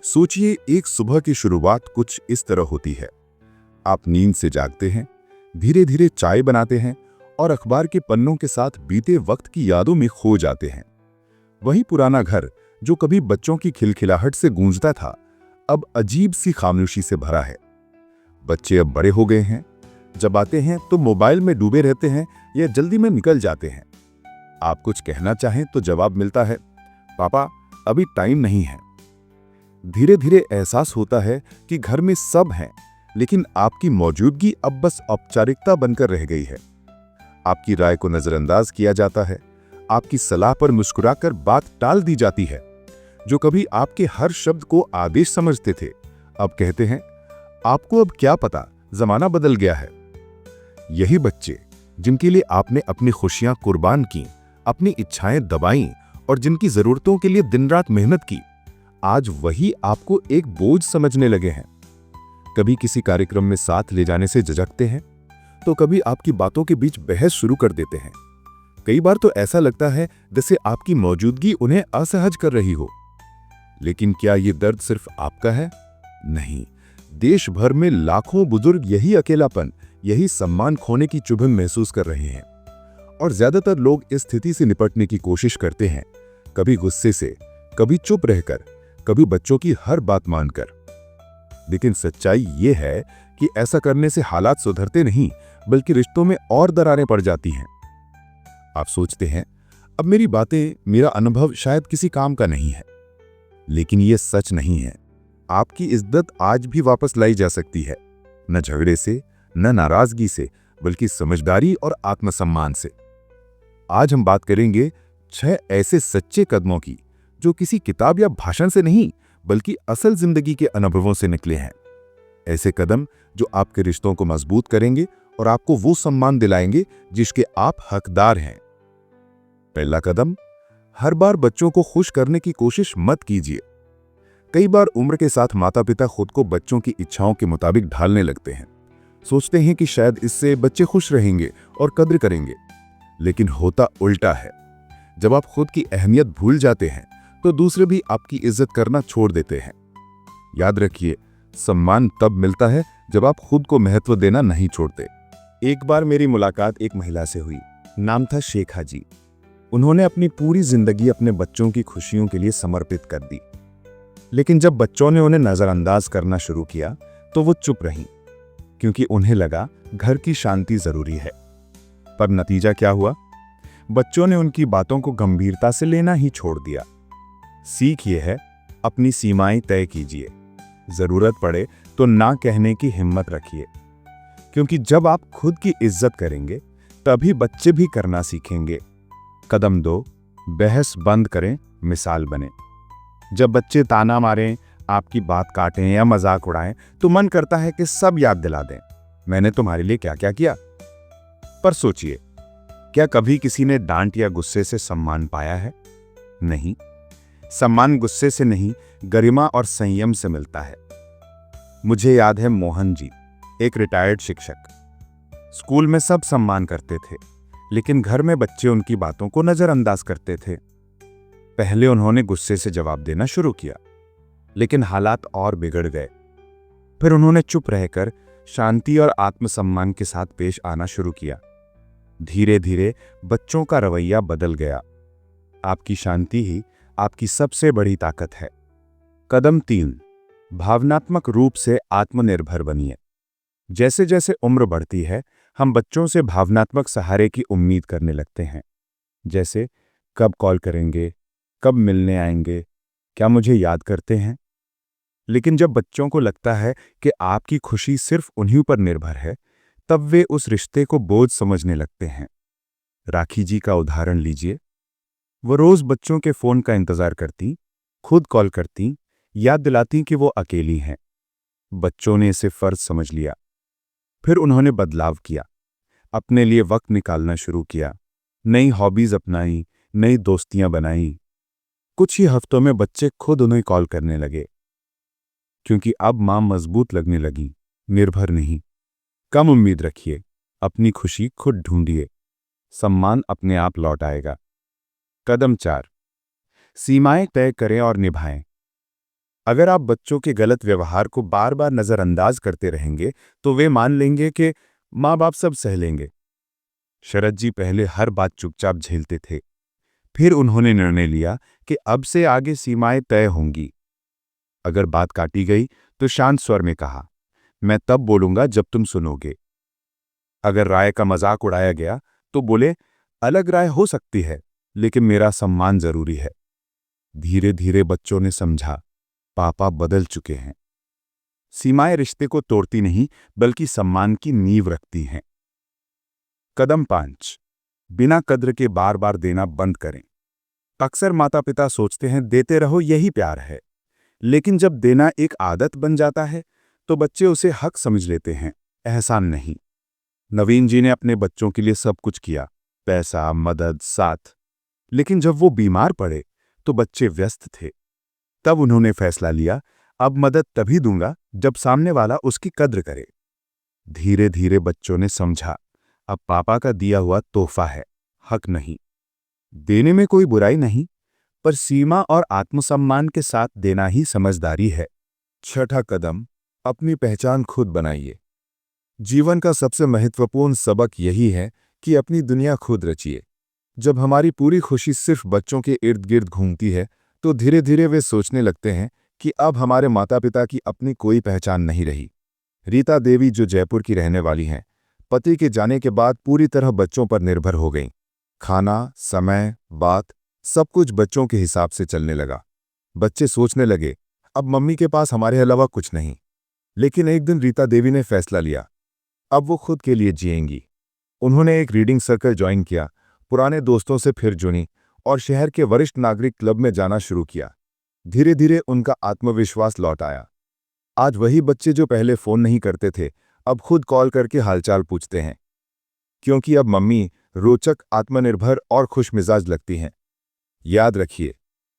सोचिए, एक सुबह की शुरुआत कुछ इस तरह होती है। आप नींद से जागते हैं, धीरे धीरे चाय बनाते हैं और अखबार के पन्नों के साथ बीते वक्त की यादों में खो जाते हैं। वही पुराना घर जो कभी बच्चों की खिलखिलाहट से गूंजता था, अब अजीब सी खामोशी से भरा है। बच्चे अब बड़े हो गए हैं, जब आते हैं तो मोबाइल में डूबे रहते हैं या जल्दी में निकल जाते हैं। आप कुछ कहना चाहें तो जवाब मिलता है, पापा अभी टाइम नहीं है। धीरे धीरे एहसास होता है कि घर में सब हैं, लेकिन आपकी मौजूदगी अब बस औपचारिकता बनकर रह गई है। आपकी राय को नजरअंदाज किया जाता है, आपकी सलाह पर मुस्कुराकर बात टाल दी जाती है। जो कभी आपके हर शब्द को आदेश समझते थे, अब कहते हैं, आपको अब क्या पता, जमाना बदल गया है। यही बच्चे जिनके लिए आपने अपनी खुशियां कुर्बान की, अपनी इच्छाएं दबाईं और जिनकी जरूरतों के लिए दिन रात मेहनत की, आज वही आपको एक बोझ समझने लगे हैं। कभी किसी कार्यक्रम में साथ ले जाने से झिझकते हैं, तो कभी आपकी बातों के बीच बहस शुरू कर देते हैं। कई बार तो ऐसा लगता है जैसे आपकी मौजूदगी उन्हें असहज कर रही हो। लेकिन क्या ये दर्द सिर्फ आपका है? नहीं, देश भर में लाखों बुजुर्ग यही अकेलापन, यही सम्मान खोने की चुभन महसूस कर रहे हैं। और ज्यादातर लोग इस स्थिति से निपटने की कोशिश करते हैं, कभी गुस्से से, कभी चुप रहकर, कभी बच्चों की हर बात मानकर। लेकिन सच्चाई ये है कि ऐसा करने से हालात सुधरते नहीं, बल्कि रिश्तों में और दरारें पड़ जाती हैं। आप सोचते हैं, अब मेरी बातें, मेरा अनुभव शायद किसी काम का नहीं है। लेकिन यह सच नहीं है। आपकी इज्जत आज भी वापस लाई जा सकती है, न झगड़े से, न नाराजगी से, बल्कि समझदारी और आत्मसम्मान से। आज हम बात करेंगे 6 ऐसे सच्चे कदमों की, जो किसी किताब या भाषण से नहीं, बल्कि असल जिंदगी के अनुभवों से निकले हैं। ऐसे कदम जो आपके रिश्तों को मजबूत करेंगे और आपको वो सम्मान दिलाएंगे जिसके आप हकदार हैं। पहला कदम, हर बार बच्चों को खुश करने की कोशिश मत कीजिए। कई बार उम्र के साथ माता पिता खुद को बच्चों की इच्छाओं के मुताबिक ढालने लगते हैं। सोचते हैं कि शायद इससे बच्चे खुश रहेंगे और कद्र करेंगे। लेकिन होता उल्टा है। जब आप खुद की अहमियत भूल जाते हैं, तो दूसरे भी आपकी इज्जत करना छोड़ देते हैं। याद रखिए, सम्मान तब मिलता है जब आप खुद को महत्व देना नहीं छोड़ते। एक बार मेरी मुलाकात एक महिला से हुई। नाम था शेखा जी। उन्होंने अपनी पूरी जिंदगी अपने बच्चों की खुशियों के लिए समर्पित कर दी। लेकिन जब बच्चों ने उन्हें नजरअंदाज करना शुरू किया, तो वो चुप रहीं, क्योंकि उन्हें लगा घर की शांति जरूरी है। पर नतीजा क्या हुआ? बच्चों ने उनकी बातों को गंभीरता से लेना ही छोड़ दिया। सीख ये है, अपनी सीमाएं तय कीजिए। जरूरत पड़े तो ना कहने की हिम्मत रखिए, क्योंकि जब आप खुद की इज्जत करेंगे, तभी बच्चे भी करना सीखेंगे। कदम 2, बहस बंद करें, मिसाल बने। जब बच्चे ताना मारें, आपकी बात काटें या मजाक उड़ाएं, तो मन करता है कि सब याद दिला दें, मैंने तुम्हारे लिए क्या क्या किया। पर सोचिए, क्या कभी किसी ने डांट या गुस्से से सम्मान पाया है? नहीं। सम्मान गुस्से से नहीं, गरिमा और संयम से मिलता है। मुझे याद है, मोहन जी, एक रिटायर्ड शिक्षक। स्कूल में सब सम्मान करते थे, लेकिन घर में बच्चे उनकी बातों को नजरअंदाज करते थे। पहले उन्होंने गुस्से से जवाब देना शुरू किया, लेकिन हालात और बिगड़ गए। फिर उन्होंने चुप रहकर शांति और आत्मसम्मान के साथ पेश आना शुरू किया। धीरे धीरे बच्चों का रवैया बदल गया। आपकी शांति ही आपकी सबसे बड़ी ताकत है। कदम 3, भावनात्मक रूप से आत्मनिर्भर बनिए। जैसे जैसे उम्र बढ़ती है, हम बच्चों से भावनात्मक सहारे की उम्मीद करने लगते हैं। जैसे, कब कॉल करेंगे, कब मिलने आएंगे, क्या मुझे याद करते हैं? लेकिन जब बच्चों को लगता है कि आपकी खुशी सिर्फ उन्हीं पर निर्भर है, तब वे उस रिश्ते को बोझ समझने लगते हैं। राखी जी का उदाहरण लीजिए। वो रोज बच्चों के फोन का इंतजार करती, खुद कॉल करती, याद दिलाती कि वो अकेली हैं। बच्चों ने इसे फर्ज समझ लिया। फिर उन्होंने बदलाव किया, अपने लिए वक्त निकालना शुरू किया, नई हॉबीज अपनाई, नई दोस्तियां बनाई। कुछ ही हफ्तों में बच्चे खुद उन्हें कॉल करने लगे, क्योंकि अब मां मजबूत लगने लगी, निर्भर नहीं। कम उम्मीद रखिए, अपनी खुशी खुद ढूंढिए, सम्मान अपने आप लौट आएगा। कदम 4, सीमाएं तय करें और निभाएं। अगर आप बच्चों के गलत व्यवहार को बार बार नजरअंदाज करते रहेंगे तो वे मान लेंगे कि माँ बाप सब सह लेंगे। शरद जी पहले हर बात चुपचाप झेलते थे। फिर उन्होंने निर्णय लिया कि अब से आगे सीमाएं तय होंगी। अगर बात काटी गई तो शांत स्वर में कहा, मैं तब बोलूंगा जब तुम सुनोगे। अगर राय का मजाक उड़ाया गया तो बोले, अलग राय हो सकती है लेकिन मेरा सम्मान जरूरी है। धीरे धीरे बच्चों ने समझा, पापा बदल चुके हैं। सीमाएं रिश्ते को तोड़ती नहीं बल्कि सम्मान की नींव रखती हैं। कदम 5, बिना कद्र के बार बार देना बंद करें। अक्सर माता पिता सोचते हैं देते रहो यही प्यार है, लेकिन जब देना एक आदत बन जाता है तो बच्चे उसे हक समझ लेते हैं, एहसान नहीं। नवीन जी ने अपने बच्चों के लिए सब कुछ किया, पैसा, मदद, साथ। लेकिन जब वो बीमार पड़े तो बच्चे व्यस्त थे। तब उन्होंने फैसला लिया, अब मदद तभी दूंगा जब सामने वाला उसकी कद्र करे। धीरे धीरे बच्चों ने समझा, अब पापा का दिया हुआ तोहफा है, हक नहीं। देने में कोई बुराई नहीं, पर सीमा और आत्मसम्मान के साथ देना ही समझदारी है। छठा कदम, अपनी पहचान खुद बनाइए। जीवन का सबसे महत्वपूर्ण सबक यही है कि अपनी दुनिया खुद रचिए। जब हमारी पूरी खुशी सिर्फ बच्चों के इर्द गिर्द घूमती है तो धीरे धीरे वे सोचने लगते हैं कि अब हमारे माता पिता की अपनी कोई पहचान नहीं रही। रीता देवी, जो जयपुर की रहने वाली हैं, पति के जाने के बाद पूरी तरह बच्चों पर निर्भर हो गईं। खाना, समय, बात, सब कुछ बच्चों के हिसाब से चलने लगा। बच्चे सोचने लगे, अब मम्मी के पास हमारे अलावा कुछ नहीं। लेकिन एक दिन रीता देवी ने फैसला लिया, अब वो खुद के लिए जिएंगी। उन्होंने एक रीडिंग सर्कल ज्वाइन किया, पुराने दोस्तों से फिर जुड़ी और शहर के वरिष्ठ नागरिक क्लब में जाना शुरू किया। धीरे धीरे उनका आत्मविश्वास लौट आया। आज वही बच्चे जो पहले फोन नहीं करते थे, अब खुद कॉल करके हालचाल पूछते हैं, क्योंकि अब मम्मी रोचक, आत्मनिर्भर और खुशमिजाज लगती हैं। याद रखिए,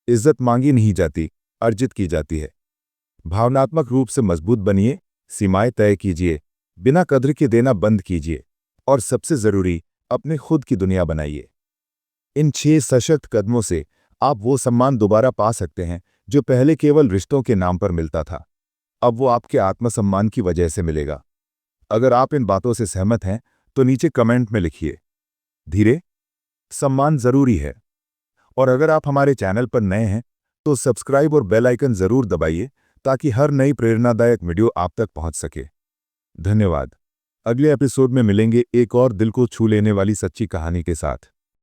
इज्जत मांगी नहीं जाती, अर्जित की जाती है। भावनात्मक रूप से मजबूत बनिए, सीमाएं तय कीजिए, बिना कद्र के देना बंद कीजिए और सबसे जरूरी, अपने खुद की दुनिया बनाइए। इन 6 सशक्त कदमों से आप वो सम्मान दोबारा पा सकते हैं जो पहले केवल रिश्तों के नाम पर मिलता था। अब वो आपके आत्मसम्मान की वजह से मिलेगा। अगर आप इन बातों से सहमत हैं तो नीचे कमेंट में लिखिए, धीरे, सम्मान जरूरी है। और अगर आप हमारे चैनल पर नए हैं तो सब्सक्राइब और बेल आइकन जरूर दबाइए ताकि हर नई प्रेरणादायक वीडियो आप तक पहुंच सके। धन्यवाद। अगले एपिसोड में मिलेंगे एक और दिल को छू लेने वाली सच्ची कहानी के साथ।